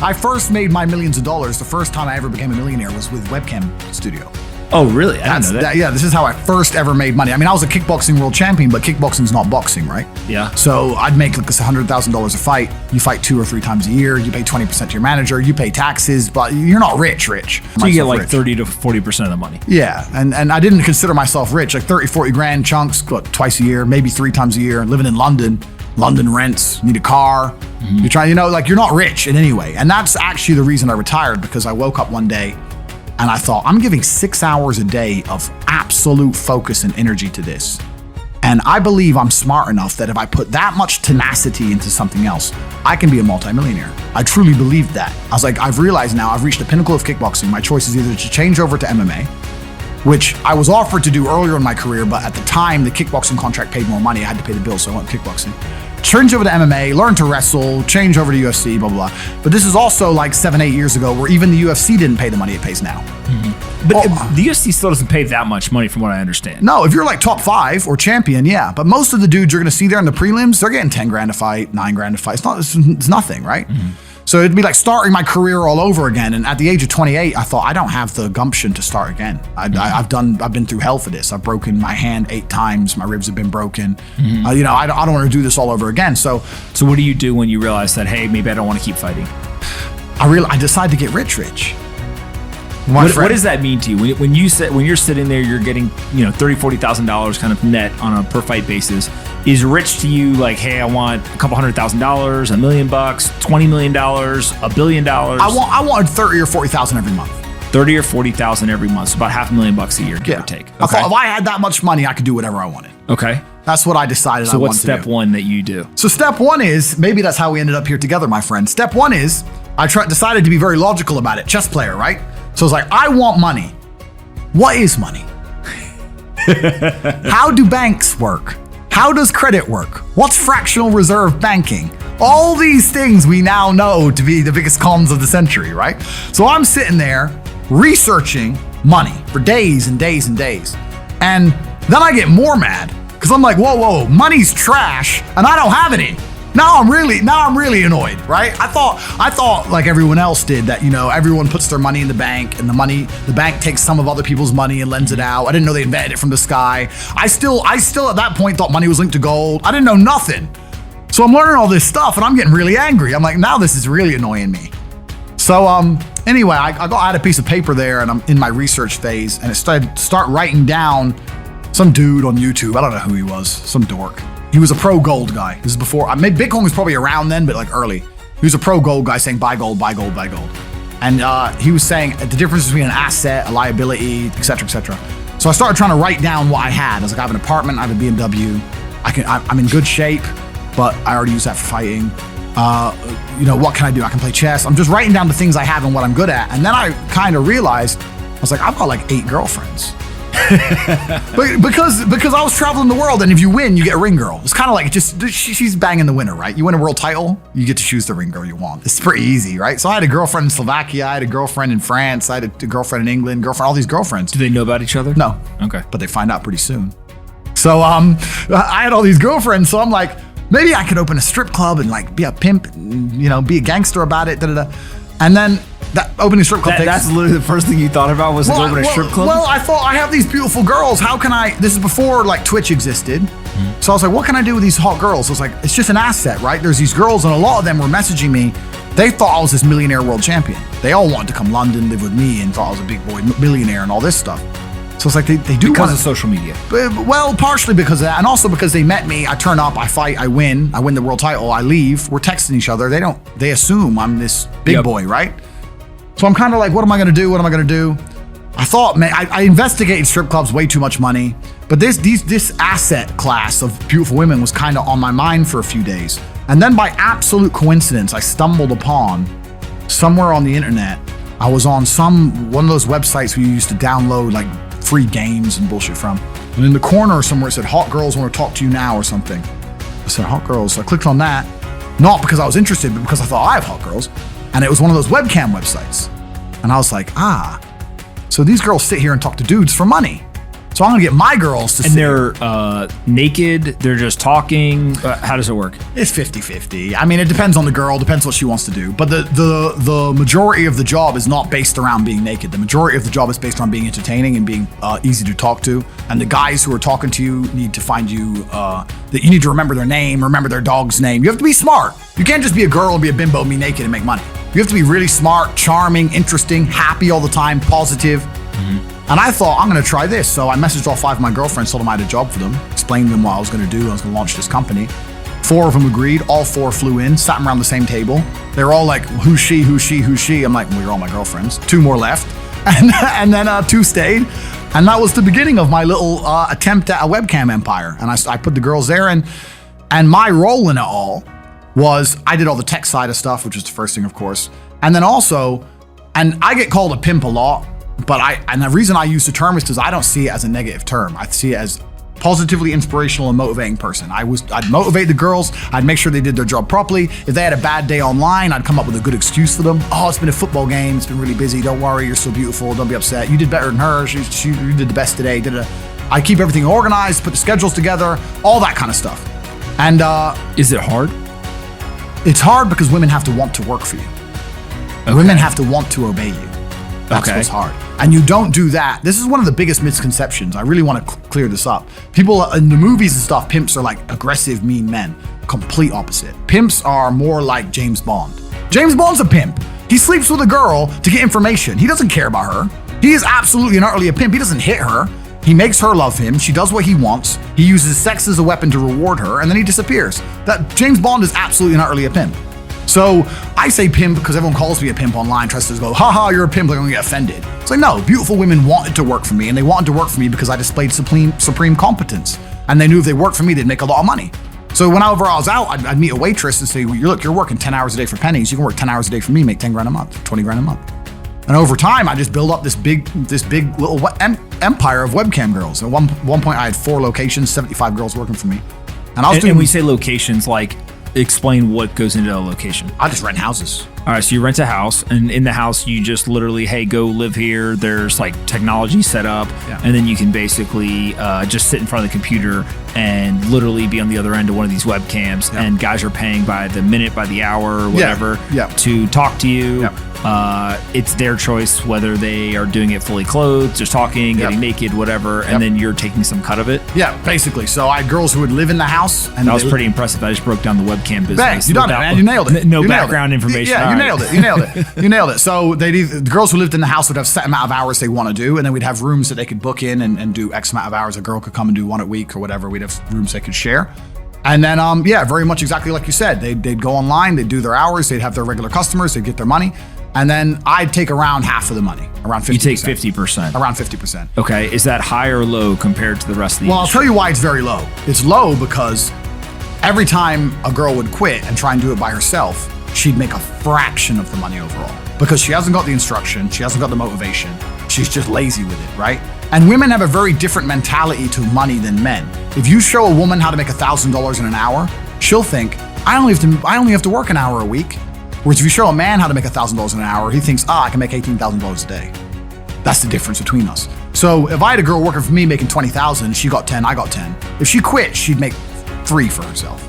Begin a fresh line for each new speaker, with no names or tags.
I first made my millions of dollars. The first time I ever became a millionaire was with webcam studio.
Oh, really? I didn't know that.
Yeah, this is how I first ever made money. I mean, I was a kickboxing world champion, but kickboxing's not boxing, right?
Yeah.
So I'd make like $100,000 a fight. You fight 2 or 3 times a year. You pay 20% to your manager. You pay taxes, but you're not rich.
So you get like 30 to 40% of the money.
Yeah, and I didn't consider myself rich. Like 30, 40 grand chunks, what, twice a year, maybe 3 times a year. Living in London, London rents, need a car. Mm-hmm. You're trying, like you're not rich in any way. And that's actually the reason I retired, because I woke up one day and I thought, I'm giving 6 hours a day of absolute focus and energy to this. And I believe I'm smart enough that if I put that much tenacity into something else, I can be a multimillionaire. I truly believed that. I was like, I've realized now I've reached the pinnacle of kickboxing. My choice is either to change over to MMA, which I was offered to do earlier in my career, but at the time, the kickboxing contract paid more money. I had to pay the bills, so I went kickboxing. Change over to MMA, learn to wrestle, change over to UFC, blah, blah, blah. But this is also like 7, 8 years ago where even the UFC didn't pay the money it pays now.
Mm-hmm. But the UFC still doesn't pay that much money from what I understand.
No, if you're like top 5 or champion, yeah. But most of the dudes you're going to see there in the prelims, they're getting 10 grand a fight, 9 grand a fight. It's nothing, right? Mm-hmm. So it'd be like starting my career all over again. And at the age of 28, I thought, I don't have the gumption to start again. I've been through hell for this. I've broken my hand 8 times. My ribs have been broken. Mm-hmm. I don't want to do this all over again. So
what do you do when you realize that, hey, maybe I don't want to keep fighting?
I decided to get rich.
What does that mean to you? When you're sitting there, you're getting $30,000, $40,000 kind of net on a per fight basis. Is rich to you like, hey, I want a couple $100,000, $1 million, $20 million, $1 billion?
I wanted 30 or 40,000 every month.
30 or 40,000 every month, so about $500,000 a year, give or take. Okay.
I thought if I had that much money, I could do whatever I wanted.
Okay.
That's what I decided.
So what's step 1 that you do?
So step 1 is, maybe that's how we ended up here together, my friend. Step 1 is I decided to be very logical about it. Chess player, right? So I was like, I want money. What is money? How do banks work? How does credit work? What's fractional reserve banking? All these things we now know to be the biggest cons of the century, right? So I'm sitting there researching money for days and days and days. And then I get more mad because I'm like, whoa, money's trash and I don't have any. Now I'm really annoyed, right? I thought like everyone else did that, everyone puts their money in the bank and the bank takes some of other people's money and lends it out. I didn't know they invented it from the sky. I still at that point thought money was linked to gold. I didn't know nothing. So I'm learning all this stuff and I'm getting really angry. I'm like, now this is really annoying me. So anyway, I had a piece of paper there and I'm in my research phase and start writing down some dude on YouTube. I don't know who he was, some dork. He was a pro gold guy. This is before, Bitcoin was probably around then, but like early. He was a pro gold guy saying buy gold, buy gold, buy gold. And he was saying the difference between an asset, a liability, et cetera, et cetera. So I started trying to write down what I had. I was like, I have an apartment, I have a BMW. I'm in good shape, but I already use that for fighting. What can I do? I can play chess. I'm just writing down the things I have and what I'm good at. And then I kind of realized, I was like, I've got like 8 girlfriends. because I was traveling the world, and if you win, you get a ring girl. It's kind of like she's banging the winner, right? You win a world title, you get to choose the ring girl you want. It's pretty easy, right? So I had a girlfriend in Slovakia, I had a girlfriend in France, I had a girlfriend in England, all these girlfriends.
Do they know about each other?
No.
Okay.
But they find out pretty soon. So I had all these girlfriends, so I'm like, maybe I could open a strip club and like be a pimp, and, be a gangster about it, And then that opening strip club
that's literally the first thing you thought about was opening a strip club?
Well, I thought I have these beautiful girls. How can this is before like Twitch existed. Mm-hmm. So I was like, what can I do with these hot girls? I was like, it's just an asset, right? There's these girls and a lot of them were messaging me. They thought I was this millionaire world champion. They all wanted to come London, live with me and thought I was a big boy millionaire and all this stuff. So it's like they do
because of social media.
Well, partially because of that, and also because they met me. I turn up, I fight, I win the world title, I leave. We're texting each other. They assume I'm this big boy, right? So I'm kind of like, what am I gonna do? What am I gonna do? I thought, man, I investigated strip clubs, way too much money. But this asset class of beautiful women was kind of on my mind for a few days. And then by absolute coincidence, I stumbled upon somewhere on the internet. I was on one of those websites where you used to download like free games and bullshit from. And in the corner somewhere it said, hot girls want to talk to you now or something. I said, hot girls. So I clicked on that, not because I was interested, but because I thought I have hot girls. And it was one of those webcam websites. And I was like, so these girls sit here and talk to dudes for money. So I'm going to get my girls to
And they're naked, they're just talking. How does it work?
It's 50-50. I mean, it depends on the girl, depends what she wants to do. But the majority of the job is not based around being naked. The majority of the job is based on being entertaining and being easy to talk to. And the guys who are talking to you need to find you, that you need to remember their name, remember their dog's name. You have to be smart. You can't just be a girl and be a bimbo and be naked and make money. You have to be really smart, charming, interesting, happy all the time, positive. And I thought, I'm going to try this. So I messaged all 5 of my girlfriends, told them I had a job for them, explained to them what I was going to do. I was going to launch this company. 4 of them agreed. All 4 flew in, sat them around the same table. They were all like, who's she, who's she, who's she? I'm like, well, you're all my girlfriends. 2 more left. And then 2 stayed. And that was the beginning of my little attempt at a webcam empire. And I put the girls there. And my role in it all was I did all the tech side of stuff, which was the first thing, of course. And then also, and I get called a pimp a lot, but and the reason I use the term is because I don't see it as a negative term. I see it as positively inspirational and motivating person. I'd motivate the girls. I'd make sure they did their job properly. If they had a bad day online, I'd come up with a good excuse for them. Oh, it's been a football game. It's been really busy. Don't worry. You're so beautiful. Don't be upset. You did better than her. You did the best today. I keep everything organized, put the schedules together, all that kind of stuff. And
is it hard?
It's hard because women have to want to work for you. Okay. Women have to want to obey you. That's what's hard. And you don't do that. This is one of the biggest misconceptions. I really want to clear this up. People in the movies and stuff, pimps are like aggressive, mean men. Complete opposite. Pimps are more like James Bond. James Bond's a pimp. He sleeps with a girl to get information. He doesn't care about her. He is absolutely and utterly a pimp. He doesn't hit her. He makes her love him. She does what he wants. He uses sex as a weapon to reward her, and then he disappears. That James Bond is absolutely and utterly a pimp. So I say pimp because everyone calls me a pimp online, tries to go, haha, you're a pimp, like I'm gonna get offended. It's like, no, beautiful women wanted to work for me, and they wanted to work for me because I displayed supreme competence. And they knew if they worked for me, they'd make a lot of money. So whenever I was out, I'd meet a waitress and say, well, you're working 10 hours a day for pennies. You can work 10 hours a day for me, make 10 grand a month, 20 grand a month. And over time, I just built up this big little empire of webcam girls. At one point, I had 4 locations, 75 girls working for me. And I was doing.
And we say locations, like, explain what goes into a location.
I just rent houses.
All right, so you rent a house, and in the house, you just literally, hey, go live here. There's like technology set up, and then you can basically just sit in front of the computer and literally be on the other end of one of these webcams, and guys are paying by the minute, by the hour, whatever, to talk to you. It's their choice whether they are doing it fully clothed, just talking, getting naked, whatever, and then you're taking some cut of it.
Yeah, basically. So I had girls who would live in the house. And
that was pretty impressive. I just broke down the webcam business.
Bang, you done it, man. You nailed it.
No background information.
Yeah, you nailed it. You nailed it. You nailed it. So the girls who lived in the house would have set amount of hours they want to do, and then we'd have rooms that they could book in and do X amount of hours. A girl could come and do 1 a week or whatever. We'd have rooms they could share. And then, very much exactly like you said. They'd go online, they'd do their hours, they'd have their regular customers, they'd get their money. And then I'd take around half of the money, around 50%.
You take 50%.
Around 50%.
Okay. Is that high or low compared to the rest of the industry?
I'll tell you why it's very low. It's low because every time a girl would quit and try and do it by herself, she'd make a fraction of the money overall. Because she hasn't got the instruction, she hasn't got the motivation, she's just lazy with it, right? And women have a very different mentality to money than men. If you show a woman how to make $1,000 in an hour, she'll think, I only have to work an hour a week. Whereas if you show a man how to make $1,000 in an hour, he thinks, I can make $18,000 a day. That's the difference between us. So if I had a girl working for me making $20,000, she got 10, I got 10. If she quit, she'd make 3 for herself.